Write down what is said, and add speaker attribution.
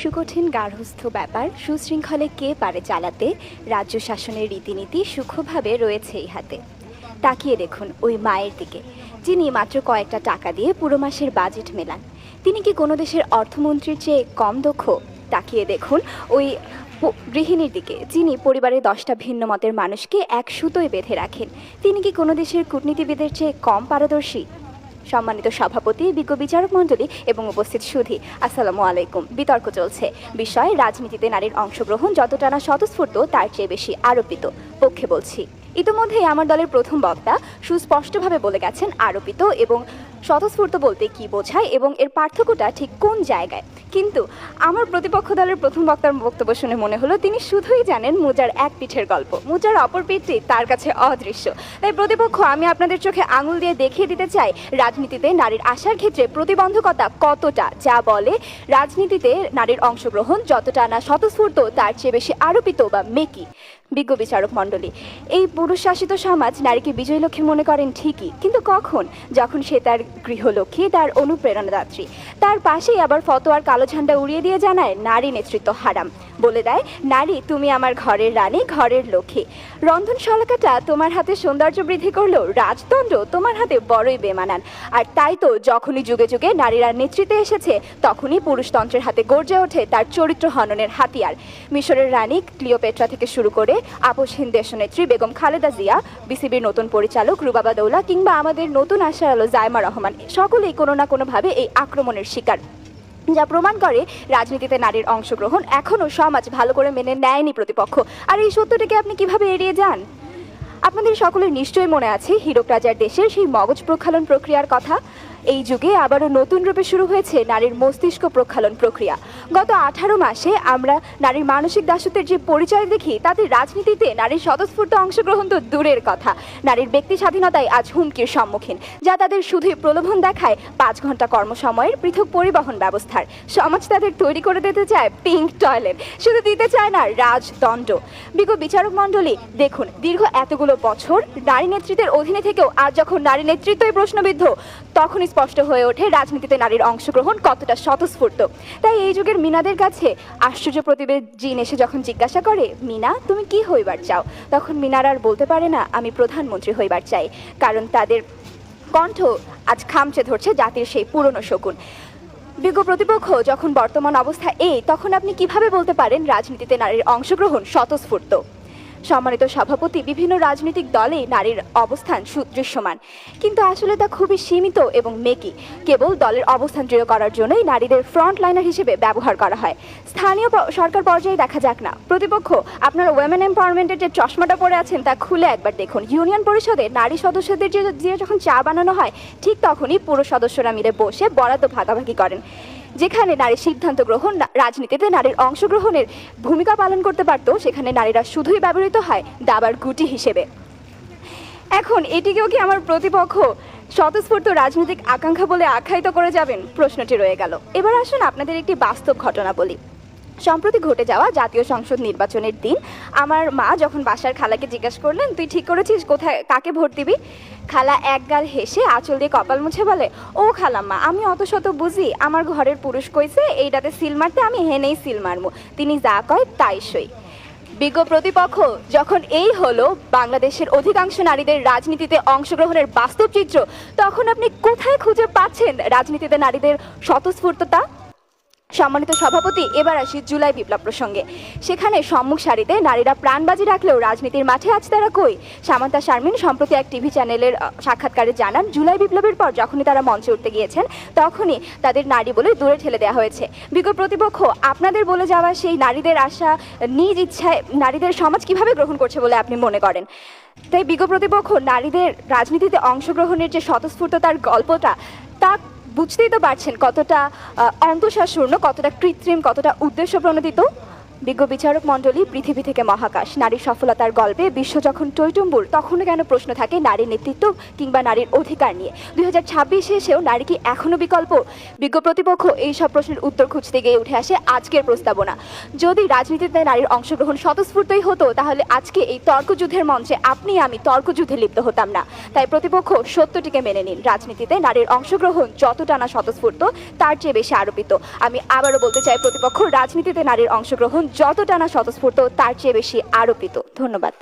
Speaker 1: সুকঠিন গার্হস্থ্য ব্যাপার সুশৃঙ্খলে কে পারে চালাতে রাজ্য শাসনের রীতিনীতি সূক্ষ্মভাবে রয়েছে এই হাতে। তাকিয়ে দেখুন ওই মায়ের দিকে, যিনি মাত্র কয়েকটা টাকা দিয়ে পুরো মাসের বাজেট মেলান। তিনি কি কোনো দেশের অর্থমন্ত্রীর চেয়ে কম দক্ষ? তাকিয়ে দেখুন ওই গৃহিণীর দিকে, যিনি পরিবারের 10টা ভিন্ন মতের মানুষকে এক সুতোয় বেঁধে রাখেন। তিনি কি কোনো দেশের কূটনীতিবিদের চেয়ে কম পারদর্শী? সম্মানিত সভাপতি, বিজ্ঞ বিচারক মণ্ডলী এবং উপস্থিত সুধী, আসসালামু আলাইকুম। বিতর্ক চলছে, বিষয় রাজনীতিতে নারীর অংশগ্রহণ যতটা না স্বতঃস্ফূর্ত তার চেয়ে বেশি আরোপিত। পক্ষে বলছি, ইতিমধ্যেই আমার দলের প্রথম বক্তা সুস্পষ্টভাবে বলে গেছেন আরোপিত এবং স্বতঃস্ফূর্ত বলতে কি বোঝায় এবং এর পার্থক্যটা ঠিক কোন জায়গায়। কিন্তু আমার প্রতিপক্ষ দলের প্রথম বক্তার বক্তব্য শুনে মনে হলো তিনি শুধুই জানেন মোজার এক পিঠের গল্প, মোজার অপর পিঠটি তার কাছে অদৃশ্য। তাই প্রতিপক্ষ, আমি আপনাদের চোখে আঙুল দিয়ে দেখিয়ে দিতে চাই রাজনীতিতে নারীর আসার ক্ষেত্রে প্রতিবন্ধকতা কতটা, যা বলে রাজনীতিতে নারীর অংশগ্রহণ যতটা না স্বতঃস্ফূর্ত তার চেয়ে বেশি আরোপিত বা মেকি। বিজ্ঞ বিচারক মণ্ডলী, এই পুরুষ শাসিত সমাজ নারীকে বিজয় লক্ষ্মী মনে করেন ঠিকই, কিন্তু কখন? যখন সে তার গৃহলক্ষ্মী, তার অনুপ্রেরণাদাত্রী। তার পাশেই আবার ফতোয়ার কালো ঝান্ডা উড়িয়ে দিয়ে জানায় নারী নেতৃত্ব হারাম। বলে দেয়, নারী তুমি আমার ঘরের রানী, ঘরের লক্ষ্মী। রন্ধন শলাকাটা তোমার হাতে সৌন্দর্য বৃদ্ধি করলেও রাজদণ্ড তোমার হাতে বড়ই বেমানান। আর তাই তো যখনই যুগে যুগে নারীরা নেতৃত্বে এসেছে, তখনই পুরুষতন্ত্রের হাতে গর্জে ওঠে তার চরিত্র হননের হাতিয়ার। মিশরের রানী ক্লিওপেট্রা থেকে শুরু করে আপসহীন দেশনেত্রী বেগম খালেদা জিয়া, বিসিবির নতুন পরিচালক রুবাবা দৌলা কিংবা আমাদের নতুন আশার আলো জায়মা রহমান, সকলেই কোনো না কোনোভাবে এই আক্রমণের শিকার, যা প্রমাণ করে রাজনীতিতে নারীর অংশগ্রহণ এখনও সমাজ ভালো করে মেনে নেয়নি প্রতিপক্ষ। আর এই সত্যটাকে আপনি কিভাবে এড়িয়ে যান? আপনাদের সকলের নিশ্চয়ই মনে আছে হীরক রাজার দেশের সেই মগজ প্রক্ষালন প্রক্রিয়ার কথা। এই যুগে আবারও নতুন রূপে শুরু হয়েছে নারীর মস্তিষ্ক প্রক্ষালন প্রক্রিয়া। গত 18 মাসে আমরা নারীর মানসিক দাসত্বের যে পরিচয় দেখি, তাতে রাজনীতিতে নারীর স্বতঃস্ফূর্ত অংশগ্রহণ তো দূরের কথা, নারীর ব্যক্তি স্বাধীনতায় আজ হুমকির সম্মুখীন, যা তাদের শুধুই প্রলোভন দেখায় 5 ঘন্টা কর্মসময়ের পৃথক পরিবহন ব্যবস্থার। সমাজ তাদের তৈরি করে দিতে চায় পিঙ্ক টয়লেট, শুধু দিতে চায় না রাজদণ্ড। বিজ্ঞ বিচারক মণ্ডলী, দেখুন দীর্ঘ এতগুলো বছর নারী নেতৃত্বের অধীনে থেকেও আজ যখন নারী নেতৃত্বই প্রশ্নবিদ্ধ, তখনই স্পষ্ট হয়ে ওঠে রাজনীতিতে নারীর অংশগ্রহণ কতটা স্বতঃস্ফূর্ত। তাই এই যুগের মিনাদের কাছে আশ্চর্য প্রতিবেদ জিন এসে যখন জিজ্ঞাসা করে, মিনা তুমি কি হইবার চাও, তখন মিনার আর বলতে পারে না আমি প্রধানমন্ত্রী হইবার চাই, কারণ তাদের কণ্ঠ আজ খামচে ধরছে জাতির সেই পুরনো শকুন। বিজ্ঞ প্রতিপক্ষ, যখন বর্তমান অবস্থা এই, তখন আপনি কিভাবে বলতে পারেন রাজনীতিতে নারীর অংশগ্রহণ স্বতঃস্ফূর্ত? সম্মানিত সভাপতি, বিভিন্ন রাজনৈতিক দলে নারীর অবস্থান সুদৃশ্যমান, কিন্তু আসলে তা খুবই সীমিত এবং মেকি। কেবল দলের অবস্থান দৃঢ় করার জন্যই নারীদের ফ্রন্ট লাইনার হিসেবে ব্যবহার করা হয়। স্থানীয় সরকার পর্যায়ে দেখা যাক না। প্রতিপক্ষ, আপনারা ওয়েমেন এম্পাওয়ারমেন্টের যে চশমাটা পরে আছেন তা খুলে একবার দেখুন। ইউনিয়ন পরিষদে নারী সদস্যদের যে যখন চা বানানো হয়, ঠিক তখনই পুরো সদস্যরা মিলে বসে বরাদ্দ ভাগাভাগি করেন। যেখানে নারীর সিদ্ধান্ত গ্রহণ, রাজনীতিতে নারীর অংশগ্রহণের ভূমিকা পালন করতে পারত, সেখানে নারীরা শুধুই ব্যবহৃত হয় দাবার গুটি হিসেবে। এখন এটিকেও কি আমার প্রতিপক্ষ স্বতঃস্ফূর্ত রাজনৈতিক আকাঙ্ক্ষা বলে আখ্যায়িত করে যাবেন? প্রশ্নটি রয়ে গেল। এবার আসুন আপনাদের একটি বাস্তব ঘটনা বলি। সম্প্রতি ঘটে যাওয়া জাতীয় সংসদ নির্বাচনের দিন আমার মা যখন বাসার খালাকে জিজ্ঞাসা করলেন, তুই ঠিক করেছিস কোথায় কাকে ভোট দিবি? খালা একগাল হেসে আঁচল দিয়ে কপাল মুছে বলে, ও খালাম্মা, আমি অত শত বুঝি, আমার ঘরের পুরুষ কইছে এইটাতে সিল মারতে, আমি হেনেই সিল মারমু, তিনি যা কয় তাই সই। বিজ্ঞ প্রতিপক্ষ, যখন এই হলো বাংলাদেশের অধিকাংশ নারীদের রাজনীতিতে অংশগ্রহণের বাস্তব চিত্র, তখন আপনি কোথায় খুঁজে পাচ্ছেন রাজনীতিতে নারীদের স্বতঃস্ফূর্ততা? সম্মানিত সভাপতি, এবার আসি জুলাই বিপ্লব প্রসঙ্গে। সেখানে সম্মুখ সারিতে নারীরা প্রাণবাজি রাখলেও রাজনীতির মাঠে আজ তারা কই? সামান্তা শারমিন সম্প্রতি এক টিভি চ্যানেলের সাক্ষাৎকারে জানান, জুলাই বিপ্লবের পর যখনই তারা মঞ্চে উঠতে গিয়েছেন, তখনই তাদের নারী বলে দূরে ঠেলে দেওয়া হয়েছে। বিজ্ঞ প্রতিপক্ষ, আপনাদের বলে যাওয়া সেই নারীদের আশা নিজ ইচ্ছায় নারীদের সমাজ কিভাবে গ্রহণ করছে বলে আপনি মনে করেন? তাই বিজ্ঞ প্রতিপক্ষ, নারীদের রাজনীতিতে অংশগ্রহণের যে স্বতঃস্ফূর্ততার গল্পটা, তা বুঝতেই তো পারছেন কতটা অন্তঃসারশূন্য, কতটা কৃত্রিম, কতটা উদ্দেশ্য প্রণোদিত। বিজ্ঞ বিচারক মণ্ডলী, পৃথিবী থেকে মহাকাশ, নারীর সফলতার গল্পে বিশ্ব যখন টইটুম্বুর, তখনও কেন প্রশ্ন থাকে নারীর নেতৃত্ব কিংবা নারীর অধিকার নিয়ে? 2026 এসেও নারী কি এখনো বিকল্প? বিজ্ঞ প্রতিপক্ষ এই সব প্রশ্নের উত্তর খুঁজতে গিয়ে উঠে আসে আজকের প্রস্তাবনা। যদি রাজনীতিতে নারীর অংশগ্রহণ স্বতঃস্ফূর্তই হতো, তাহলে আজকে এই তর্কযুদ্ধের মঞ্চে আপনি আমি তর্কযুদ্ধে লিপ্ত হতাম না। তাই প্রতিপক্ষ সত্যটিকে মেনে নিন, রাজনীতিতে নারীর অংশগ্রহণ যতটা না স্বতঃস্ফূর্ত, তার চেয়ে বেশি আরোপিত। আমি আবারও বলতে চাই, প্রতিপক্ষ, রাজনীতিতে নারীর অংশগ্রহণ যতটা না স্বতঃস্ফূর্ত, তার চেয়ে বেশি আরোপিত। ধন্যবাদ।